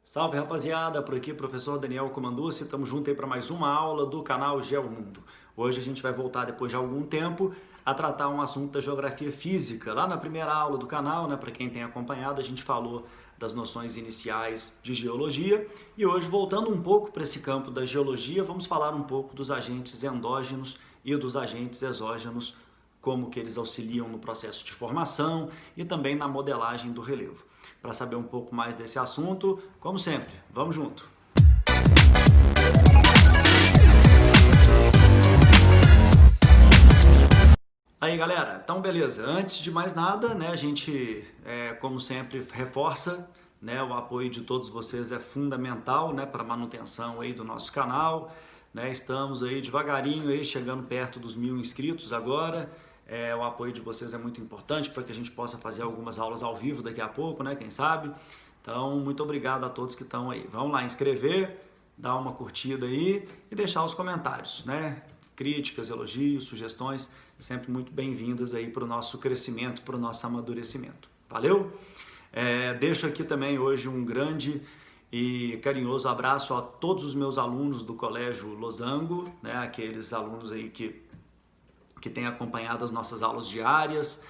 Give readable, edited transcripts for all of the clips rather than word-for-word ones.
Salve rapaziada, por aqui professor Daniel Comanducci, estamos juntos aí para mais uma aula do canal Geomundo. Hoje a gente vai voltar depois de algum tempo a tratar um assunto da geografia física. Lá na primeira aula do canal, né, para quem tem acompanhado, a gente falou das noções iniciais de geologia e hoje voltando um pouco para esse campo da geologia, vamos falar um pouco dos agentes endógenos e dos agentes exógenos, como que eles auxiliam no processo de formação e também na modelagem do relevo. Para saber um pouco mais desse assunto, como sempre, vamos junto! Aí galera, então beleza, antes de mais nada, né, a gente, como sempre, reforça, né, o apoio de todos vocês é fundamental, né, para a manutenção aí do nosso canal, né, estamos aí devagarinho aí chegando perto dos 1000 inscritos agora. O apoio de vocês é muito importante para que a gente possa fazer algumas aulas ao vivo daqui a pouco, né? Quem sabe? Então, muito obrigado a todos que estão aí. Vamos lá inscrever, dar uma curtida aí e deixar os comentários, né? Críticas, elogios, sugestões, sempre muito bem-vindas aí para o nosso crescimento, para o nosso amadurecimento. Valeu? Deixo aqui também hoje um grande e carinhoso abraço a todos os meus alunos do Colégio Losango, né? Aqueles alunos aí que tem acompanhado as nossas aulas diárias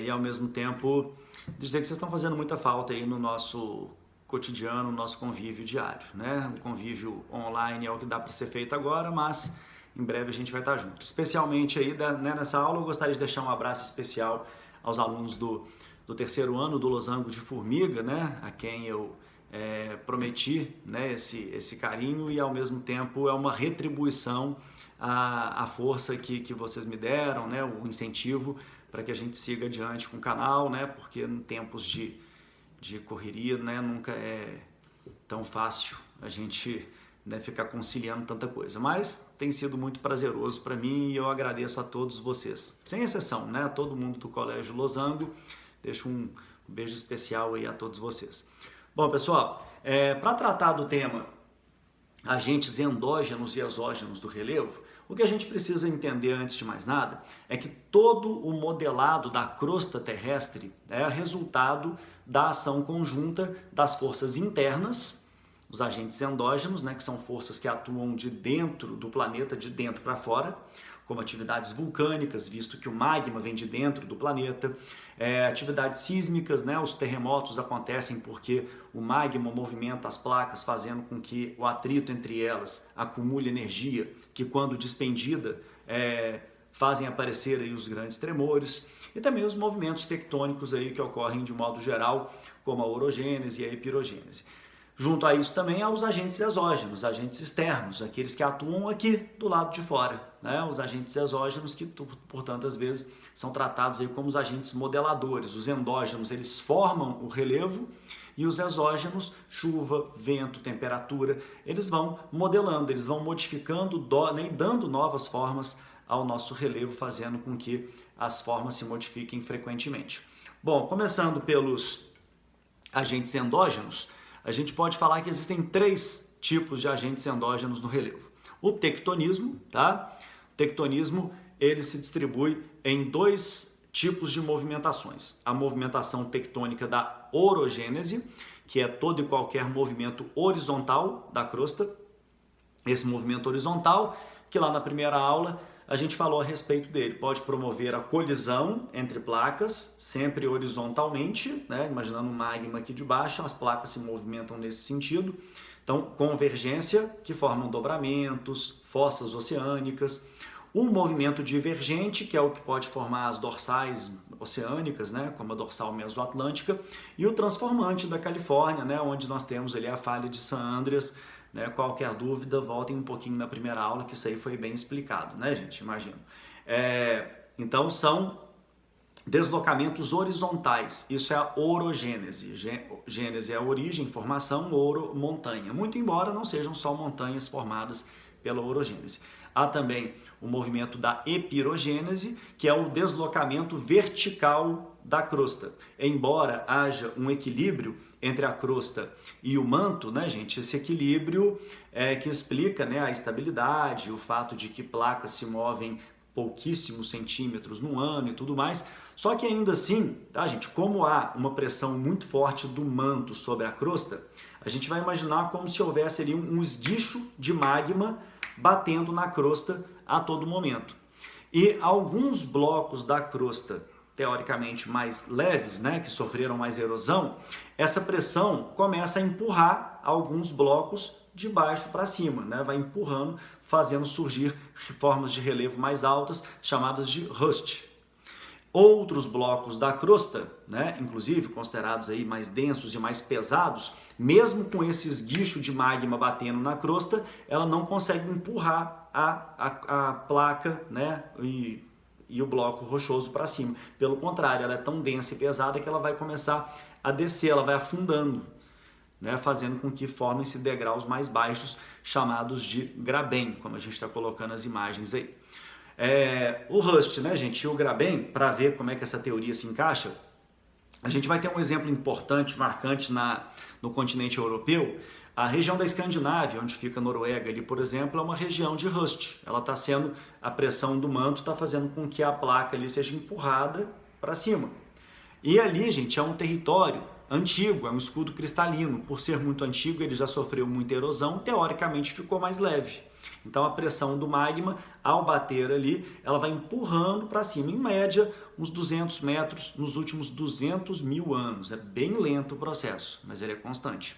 e ao mesmo tempo dizer que vocês estão fazendo muita falta aí no nosso cotidiano, no nosso convívio diário, né? O convívio online é o que dá para ser feito agora, mas em breve a gente vai estar junto. Especialmente aí, né, nessa aula eu gostaria de deixar um abraço especial aos alunos do terceiro ano do Losango de Formiga, né? A quem eu prometi, né, esse carinho e ao mesmo tempo é uma retribuição a força que vocês me deram, né, o incentivo para que a gente siga adiante com o canal, né, porque em tempos de correria, né, nunca é tão fácil a gente, né, ficar conciliando tanta coisa, mas tem sido muito prazeroso para mim e eu agradeço a todos vocês, sem exceção, né, a todo mundo do Colégio Losango, deixo um beijo especial aí a todos vocês. Bom, pessoal, para tratar do tema agentes endógenos e exógenos do relevo, o que a gente precisa entender antes de mais nada é que todo o modelado da crosta terrestre é resultado da ação conjunta das forças internas, os agentes endógenos, né, que são forças que atuam de dentro do planeta, de dentro para fora, como atividades vulcânicas, visto que o magma vem de dentro do planeta, atividades sísmicas, né? Os terremotos acontecem porque o magma movimenta as placas, fazendo com que o atrito entre elas acumule energia, que quando despendida fazem aparecer aí os grandes tremores, e também os movimentos tectônicos aí que ocorrem de modo geral, como a orogênese e a epirogênese. Junto a isso também há os agentes exógenos, agentes externos, aqueles que atuam aqui do lado de fora, né? Os agentes exógenos que, por tantas vezes, são tratados aí como os agentes modeladores. Os endógenos, eles formam o relevo e os exógenos, chuva, vento, temperatura, eles vão modelando, eles vão modificando, dando novas formas ao nosso relevo, fazendo com que as formas se modifiquem frequentemente. Bom, começando pelos agentes endógenos, a gente pode falar que existem 3 tipos de agentes endógenos no relevo. O tectonismo, tá? O tectonismo, ele se distribui em 2 tipos de movimentações. A movimentação tectônica da orogênese, que é todo e qualquer movimento horizontal da crosta. Esse movimento horizontal, que lá na primeira aula a gente falou a respeito dele, pode promover a colisão entre placas, sempre horizontalmente, né? Imaginando um magma aqui de baixo, as placas se movimentam nesse sentido. Então, convergência, que formam dobramentos, fossas oceânicas. Um movimento divergente, que é o que pode formar as dorsais oceânicas, né? Como a dorsal mesoatlântica. E o transformante da Califórnia, né? Onde nós temos ali a falha de San Andreas. Né? Qualquer dúvida, voltem um pouquinho na primeira aula, que isso aí foi bem explicado, né, gente? Imagino. Então, são deslocamentos horizontais. Isso é a orogênese. Gênese é a origem, formação, oro, montanha. Muito embora não sejam só montanhas formadas pela orogênese. Há também o movimento da epirogênese, que é o deslocamento vertical da crosta. Embora haja um equilíbrio entre a crosta e o manto, né, gente? Esse equilíbrio que explica, né, a estabilidade, o fato de que placas se movem pouquíssimos centímetros no ano e tudo mais. Só que ainda assim, tá, gente, como há uma pressão muito forte do manto sobre a crosta, a gente vai imaginar como se houvesse ali um esguicho de magma batendo na crosta a todo momento. E alguns blocos da crosta, teoricamente mais leves, né, que sofreram mais erosão, essa pressão começa a empurrar alguns blocos de baixo para cima, né, vai empurrando, fazendo surgir formas de relevo mais altas, chamadas de rust. Outros blocos da crosta, né, inclusive considerados aí mais densos e mais pesados, mesmo com esse esguicho de magma batendo na crosta, ela não consegue empurrar a placa, né, e o bloco rochoso para cima. Pelo contrário, ela é tão densa e pesada que ela vai começar a descer, ela vai afundando, né, fazendo com que formem-se degraus mais baixos, chamados de graben, como a gente está colocando as imagens aí. O rust, né, gente, e o graben, para ver como é que essa teoria se encaixa, a gente vai ter um exemplo importante, marcante no continente europeu. A região da Escandinávia, onde fica a Noruega, ali, por exemplo, é uma região de rust. Ela está sendo, a pressão do manto está fazendo com que a placa ali seja empurrada para cima. E ali, gente, é um território antigo, é um escudo cristalino. Por ser muito antigo, ele já sofreu muita erosão, teoricamente ficou mais leve. Então a pressão do magma, ao bater ali, ela vai empurrando para cima, em média, uns 200 metros nos últimos 200 mil anos. É bem lento o processo, mas ele é constante.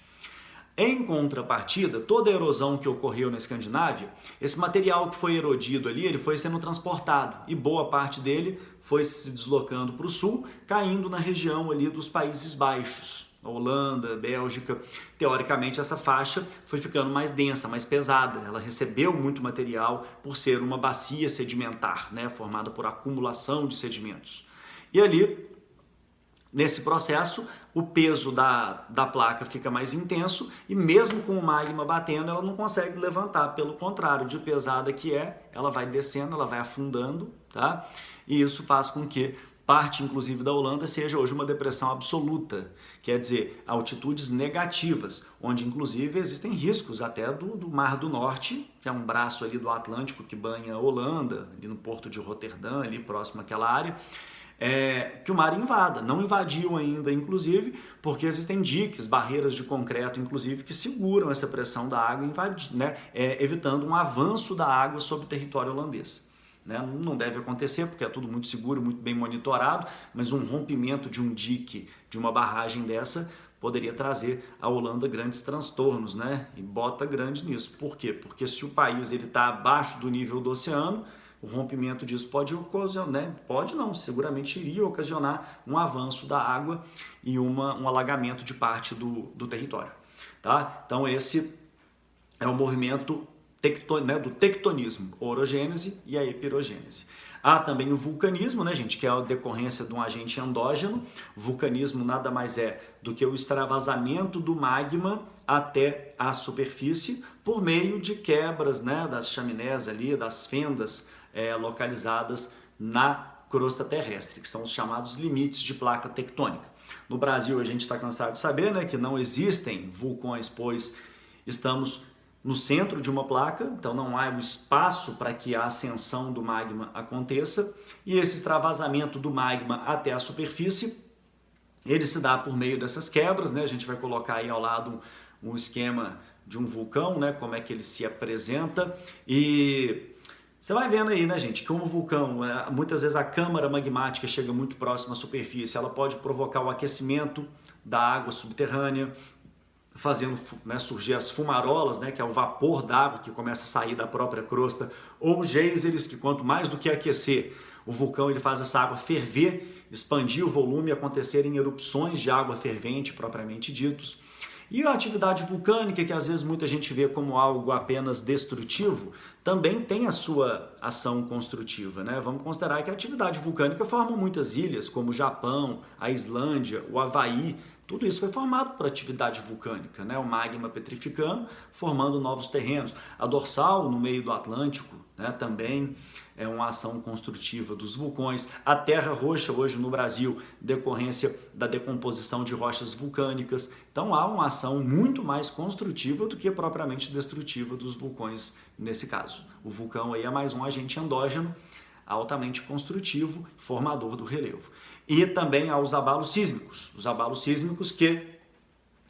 Em contrapartida, toda a erosão que ocorreu na Escandinávia, esse material que foi erodido ali, ele foi sendo transportado e boa parte dele foi se deslocando para o sul, caindo na região ali dos Países Baixos, Holanda, Bélgica. Teoricamente, essa faixa foi ficando mais densa, mais pesada. Ela recebeu muito material por ser uma bacia sedimentar, né, formada por acumulação de sedimentos. E ali, nesse processo, o peso da placa fica mais intenso e mesmo com o magma batendo, ela não consegue levantar. Pelo contrário, de pesada que é, ela vai descendo, ela vai afundando, tá? E isso faz com que parte, inclusive, da Holanda seja hoje uma depressão absoluta, quer dizer, altitudes negativas, onde, inclusive, existem riscos até do Mar do Norte, que é um braço ali do Atlântico que banha a Holanda, ali no porto de Roterdã, ali próximo àquela área, que o mar invada. Não invadiu ainda, inclusive, porque existem diques, barreiras de concreto, inclusive, que seguram essa pressão da água, né, evitando um avanço da água sobre o território holandês. Né? Não deve acontecer, porque é tudo muito seguro, muito bem monitorado, mas um rompimento de um dique, de uma barragem dessa, poderia trazer à Holanda grandes transtornos, né? E bota grande nisso. Por quê? Porque se o país está abaixo do nível do oceano, o rompimento disso pode ocasionar, né? Pode não, seguramente iria ocasionar um avanço da água e um alagamento de parte do território. Tá? Então esse é o movimento do tectonismo, orogênese e a epirogênese. Há também o vulcanismo, né, gente, que é a decorrência de um agente endógeno. O vulcanismo nada mais é do que o extravasamento do magma até a superfície por meio de quebras, né, das chaminés ali, das fendas localizadas na crosta terrestre, que são os chamados limites de placa tectônica. No Brasil, a gente está cansado de saber, né, que não existem vulcões, pois estamos no centro de uma placa, então não há o espaço para que a ascensão do magma aconteça, e esse extravasamento do magma até a superfície, ele se dá por meio dessas quebras, né? A gente vai colocar aí ao lado um esquema de um vulcão, né? Como é que ele se apresenta, e você vai vendo aí, né, gente, que como o vulcão, muitas vezes a câmara magmática chega muito próxima à superfície, ela pode provocar o aquecimento da água subterrânea, fazendo, né, surgir as fumarolas, né, que é o vapor d'água que começa a sair da própria crosta, ou geysers, que quanto mais do que aquecer o vulcão, ele faz essa água ferver, expandir o volume e acontecer em erupções de água fervente, propriamente ditos. E a atividade vulcânica, que às vezes muita gente vê como algo apenas destrutivo, também tem a sua ação construtiva, né? Vamos considerar que a atividade vulcânica forma muitas ilhas, como o Japão, a Islândia, o Havaí. Tudo isso foi formado por atividade vulcânica, né? O magma petrificando, formando novos terrenos. A dorsal, no meio do Atlântico, né, também é uma ação construtiva dos vulcões. A terra roxa, hoje no Brasil, decorrência da decomposição de rochas vulcânicas. Então há uma ação muito mais construtiva do que propriamente destrutiva dos vulcões nesse caso. O vulcão aí é mais um agente endógeno, altamente construtivo, formador do relevo. E também há os abalos sísmicos que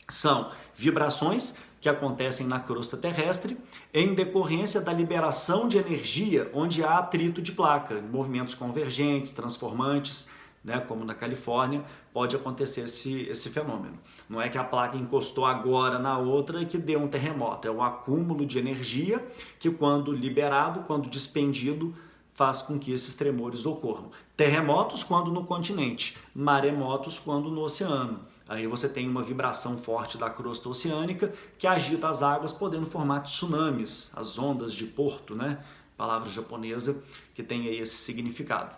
são vibrações que acontecem na crosta terrestre em decorrência da liberação de energia onde há atrito de placa, movimentos convergentes, transformantes, né, como na Califórnia, pode acontecer esse fenômeno. Não é que a placa encostou agora na outra e que deu um terremoto, é um acúmulo de energia que, quando liberado, quando despendido, faz com que esses tremores ocorram. Terremotos quando no continente, maremotos quando no oceano. Aí você tem uma vibração forte da crosta oceânica que agita as águas, podendo formar tsunamis, as ondas de Porto, né? Palavra japonesa que tem aí esse significado.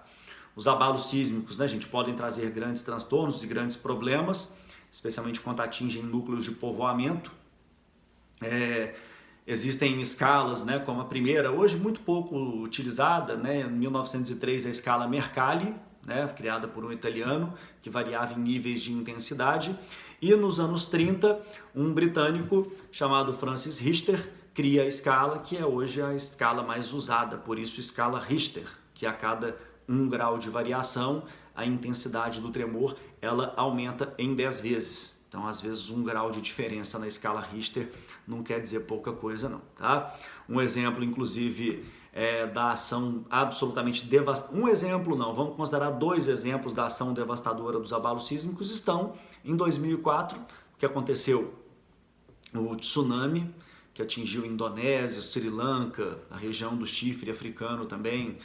Os abalos sísmicos, né, gente, podem trazer grandes transtornos e grandes problemas, especialmente quando atingem núcleos de povoamento. Existem escalas, né, como a primeira, hoje muito pouco utilizada, né, em 1903 a escala Mercalli, né, criada por um italiano, que variava em níveis de intensidade, e nos anos 30 um britânico chamado Francis Richter cria a escala, que é hoje a escala mais usada, por isso escala Richter, que a cada 1 grau de variação, a intensidade do tremor ela aumenta em 10 vezes. Então, às vezes, 1 grau de diferença na escala Richter não quer dizer pouca coisa, não. Tá? Um exemplo, inclusive, da ação absolutamente devastadora. Um exemplo não, vamos considerar 2 exemplos da ação devastadora dos abalos sísmicos. Estão em 2004, que aconteceu o tsunami, que atingiu a Indonésia, Sri Lanka, a região do chifre africano também,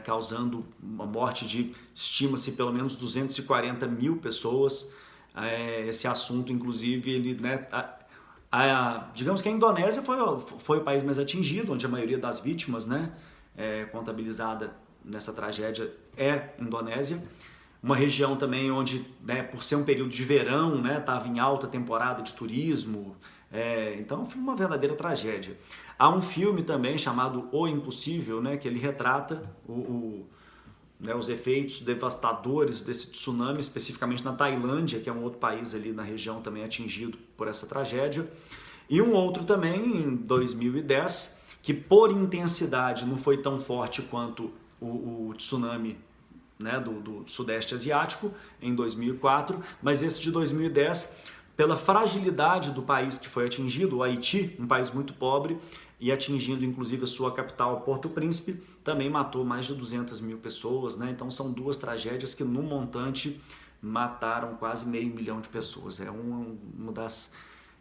causando uma morte de, estima-se, pelo menos 240 mil pessoas. Esse assunto, inclusive, ele, né, digamos que a Indonésia foi o país mais atingido, onde a maioria das vítimas, né, contabilizada nessa tragédia é Indonésia. Uma região também onde, né, por ser um período de verão, né, estava em alta temporada de turismo, então foi uma verdadeira tragédia. Há um filme também chamado O Impossível, né, que ele retrata né, os efeitos devastadores desse tsunami, especificamente na Tailândia, que é um outro país ali na região também atingido por essa tragédia. E um outro também, em 2010, que por intensidade não foi tão forte quanto o tsunami, né, do Sudeste Asiático, em 2004, mas esse de 2010, pela fragilidade do país que foi atingido, o Haiti, um país muito pobre, e atingindo inclusive a sua capital, Porto Príncipe, também matou mais de 200 mil pessoas, né? Então são 2 tragédias que no montante mataram quase 500 mil de pessoas. É uma das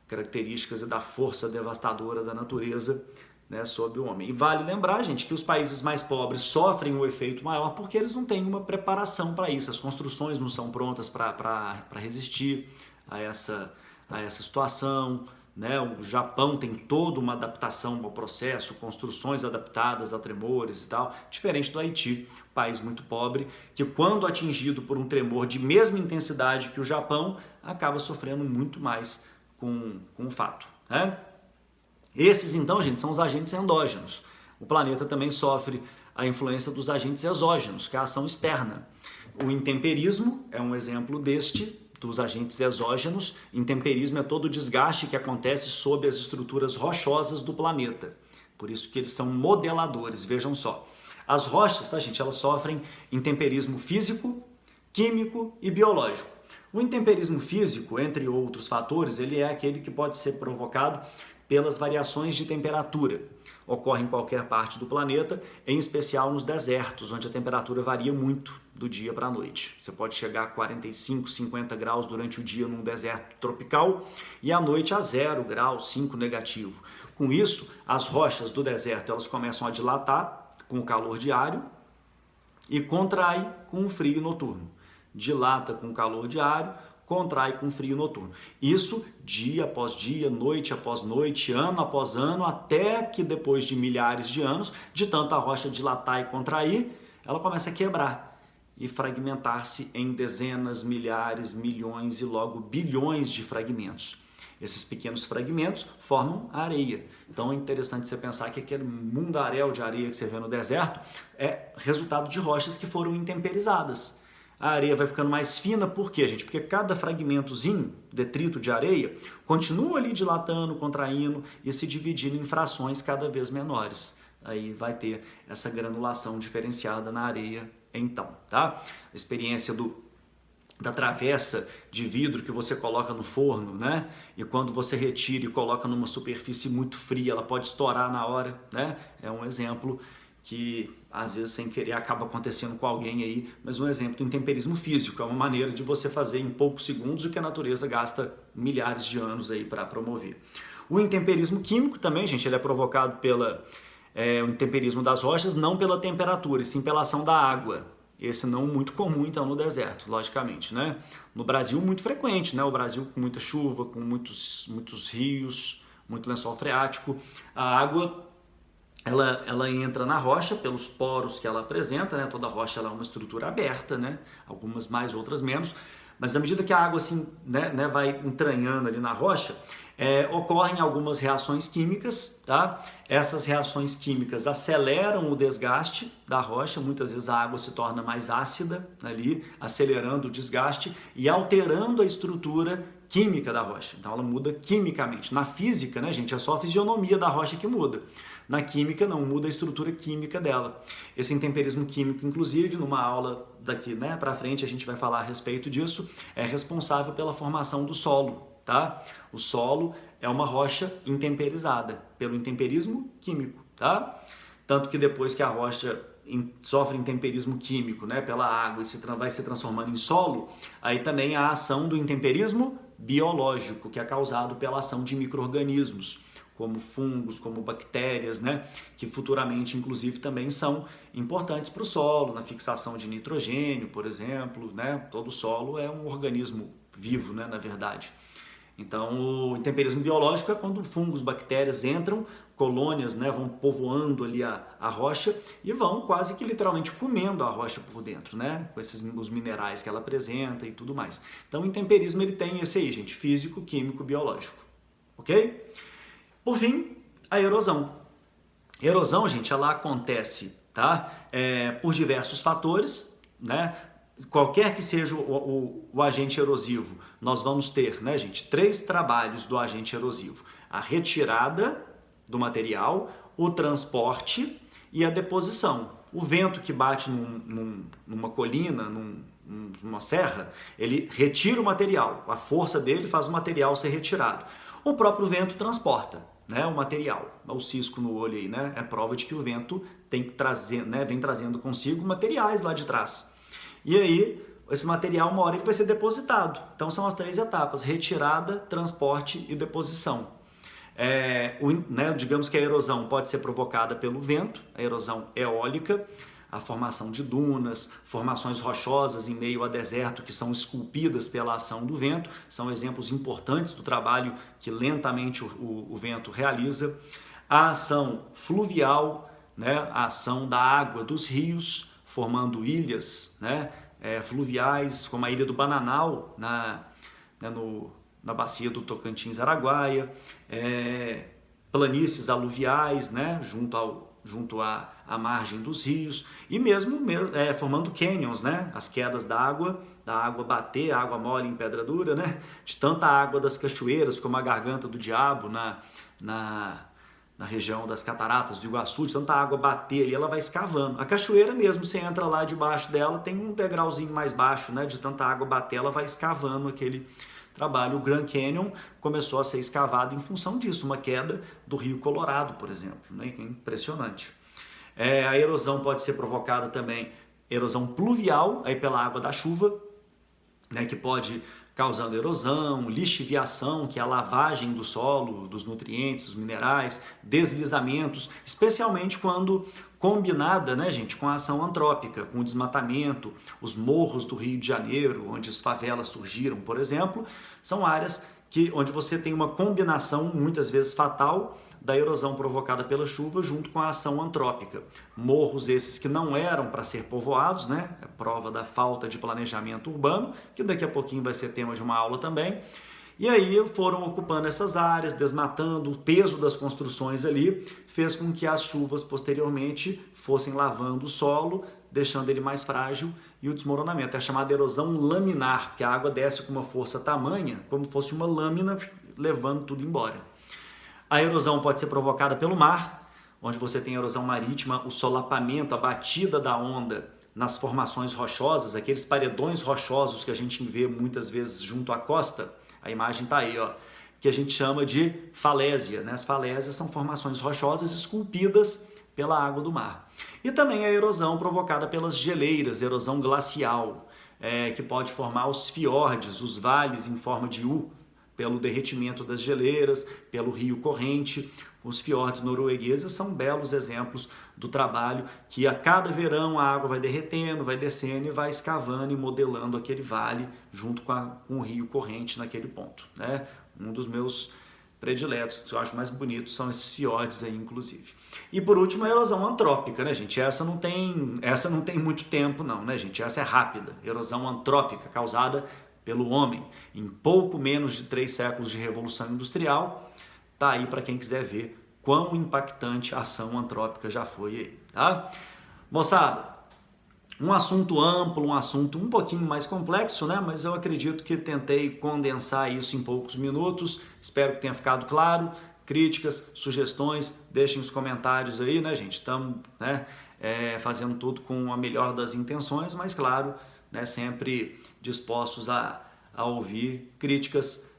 características da força devastadora da natureza, né, sobre o homem. E vale lembrar, gente, que os países mais pobres sofrem um efeito maior porque eles não têm uma preparação para isso, as construções não são prontas para resistir a essa situação, né? O Japão tem toda uma adaptação ao processo, construções adaptadas a tremores e tal, diferente do Haiti, país muito pobre, que quando atingido por um tremor de mesma intensidade que o Japão, acaba sofrendo muito mais com o fato, né? Esses, então, gente, são os agentes endógenos. O planeta também sofre a influência dos agentes exógenos, que é a ação externa. O intemperismo é um exemplo dos agentes exógenos. Intemperismo é todo o desgaste que acontece sob as estruturas rochosas do planeta. Por isso que eles são modeladores, vejam só. As rochas, tá, gente, elas sofrem intemperismo físico, químico e biológico. O intemperismo físico, entre outros fatores, ele é aquele que pode ser provocado pelas variações de temperatura. Ocorre em qualquer parte do planeta, em especial nos desertos, onde a temperatura varia muito do dia para a noite. Você pode chegar a 45, 50 graus durante o dia num deserto tropical e à noite a 0 graus, 5 negativo. Com isso, as rochas do deserto elas começam a dilatar com o calor diário e contrai com o frio noturno. Dilata com o calor diário, contrai com frio noturno. Isso dia após dia, noite após noite, ano após ano, até que depois de milhares de anos, de tanto a rocha dilatar e contrair, ela começa a quebrar e fragmentar-se em dezenas, milhares, milhões e logo bilhões de fragmentos. Esses pequenos fragmentos formam a areia. Então é interessante você pensar que aquele mundaréu de areia que você vê no deserto é resultado de rochas que foram intemperizadas. A areia vai ficando mais fina, por quê, gente? Porque cada fragmentozinho, detrito de areia, continua ali dilatando, contraindo e se dividindo em frações cada vez menores. aí vai ter essa granulação diferenciada na areia então, tá? A experiência da travessa de vidro que você coloca no forno, né? E quando você retira e coloca numa superfície muito fria, ela pode estourar na hora, né? É um exemplo que às vezes sem querer acaba acontecendo com alguém aí, mas um exemplo do intemperismo físico, é uma maneira de você fazer em poucos segundos o que a natureza gasta milhares de anos aí para promover. O intemperismo químico também, gente, ele é provocado o intemperismo das rochas, não pela temperatura, e sim pela ação da água. Esse não muito comum, então, no deserto, logicamente, né? No Brasil, muito frequente, né? O Brasil com muita chuva, com muitos rios, muito lençol freático. A água, ela entra na rocha pelos poros que ela apresenta, né? Toda rocha ela é uma estrutura aberta, né? Algumas mais, outras menos. Mas à medida que a água assim, né, vai entranhando ali na rocha, ocorrem algumas reações químicas, tá? Essas reações químicas aceleram o desgaste da rocha, muitas vezes a água se torna mais ácida ali, acelerando o desgaste e alterando a estrutura química da rocha. Então ela muda quimicamente. Na física, né, gente, é só a fisionomia da rocha que muda. Na química não, muda a estrutura química dela. Esse intemperismo químico, inclusive, numa aula daqui, né, para frente a gente vai falar a respeito disso, é responsável pela formação do solo, tá? O solo é uma rocha intemperizada pelo intemperismo químico, tá? Tanto que depois que a rocha sofre intemperismo químico, né, pela água e vai se transformando em solo, aí também há a ação do intemperismo biológico, que é causado pela ação de micro-organismos, como fungos, como bactérias, né, que futuramente, inclusive, também são importantes para o solo, na fixação de nitrogênio, por exemplo, né? Todo solo é um organismo vivo, né, na verdade. Então, o intemperismo biológico é quando fungos, bactérias entram, colônias, né, vão povoando ali a rocha e vão quase que literalmente comendo a rocha por dentro, né, com os minerais que ela apresenta e tudo mais. Então, o intemperismo ele tem esse aí, gente, físico, químico, biológico, ok? Por fim, a erosão. Erosão, gente, ela acontece, tá? Por diversos fatores, né? Qualquer que seja o agente erosivo, nós vamos ter, né, gente, 3 trabalhos do agente erosivo: a retirada do material, o transporte e a deposição. O vento que bate numa colina, numa serra, ele retira o material, a força dele faz o material ser retirado. O próprio vento transporta, né, o material. O cisco no olho aí, né, é prova de que o vento tem que trazer, né, vem trazendo consigo materiais lá de trás. E aí, esse material, uma hora ele vai ser depositado. Então são as 3 etapas: retirada, transporte e deposição. Digamos que a erosão pode ser provocada pelo vento, a erosão eólica, a formação de dunas, formações rochosas em meio a deserto que são esculpidas pela ação do vento, são exemplos importantes do trabalho que lentamente o vento realiza. A ação fluvial, né, a ação da água dos rios, formando ilhas, né, fluviais, como a ilha do Bananal, na bacia do Tocantins-Araguaia, planícies aluviais, né, junto à margem dos rios, e mesmo formando canyons, né, as quedas da água bater, a água mole em pedra dura, né, de tanta água das cachoeiras, como a Garganta do Diabo, na região das cataratas do Iguaçu, de tanta água bater ali, ela vai escavando. A cachoeira mesmo, você entra lá debaixo dela, tem um degrauzinho mais baixo, né, de tanta água bater, ela vai escavando aquele trabalho. O Grand Canyon começou a ser escavado em função disso, uma queda do Rio Colorado, por exemplo, né? Que é impressionante. A erosão pode ser provocada também, erosão pluvial, aí pela água da chuva, né? Que pode causando erosão, lixiviação, que é a lavagem do solo, dos nutrientes, dos minerais, deslizamentos, especialmente quando combinada, né, gente, com a ação antrópica, com o desmatamento, os morros do Rio de Janeiro, onde as favelas surgiram, por exemplo, são áreas onde você tem uma combinação, muitas vezes fatal, da erosão provocada pela chuva junto com a ação antrópica. Morros esses que não eram para ser povoados, né? É prova da falta de planejamento urbano, que daqui a pouquinho vai ser tema de uma aula também. E aí foram ocupando essas áreas, desmatando, o peso das construções ali fez com que as chuvas posteriormente fossem lavando o solo, deixando ele mais frágil, e o desmoronamento. É a chamada erosão laminar, porque a água desce com uma força tamanha, como fosse uma lâmina, levando tudo embora. A erosão pode ser provocada pelo mar. onde você tem erosão marítima, o solapamento, a batida da onda nas formações rochosas, aqueles paredões rochosos que a gente vê muitas vezes junto à costa, a imagem está aí, ó, que a gente chama de falésia, né? As falésias são formações rochosas esculpidas pela água do mar. E também a erosão provocada pelas geleiras, erosão glacial, que pode formar os fiordes, os vales em forma de U, pelo derretimento das geleiras, pelo rio corrente. Os fiordes noruegueses são belos exemplos do trabalho que a cada verão a água vai derretendo, vai descendo e vai escavando e modelando aquele vale junto com o rio corrente naquele ponto, né? Um dos meus prediletos, que eu acho mais bonitos, são esses fiordes aí, inclusive. E por último, a erosão antrópica, né, gente? Essa não tem muito tempo, não, né, gente? Essa é rápida. Erosão antrópica, causada pelo homem. Em pouco menos de 3 séculos de revolução industrial, tá aí para quem quiser ver quão impactante a ação antrópica já foi aí, tá? Moçada, um assunto amplo, um assunto um pouquinho mais complexo, né? Mas eu acredito que tentei condensar isso em poucos minutos. Espero que tenha ficado claro. Críticas, sugestões, deixem os comentários aí, né, gente? Estamos, né, fazendo tudo com a melhor das intenções, mas claro, né, sempre dispostos a ouvir críticas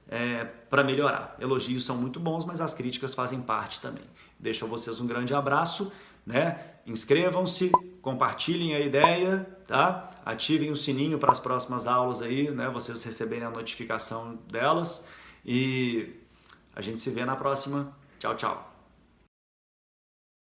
para melhorar. Elogios são muito bons, mas as críticas fazem parte também. Deixo a vocês um grande abraço, né? Inscrevam-se, compartilhem a ideia, tá? Ativem o sininho para as próximas aulas aí, né? Vocês receberem a notificação delas e a gente se vê na próxima. Tchau, tchau.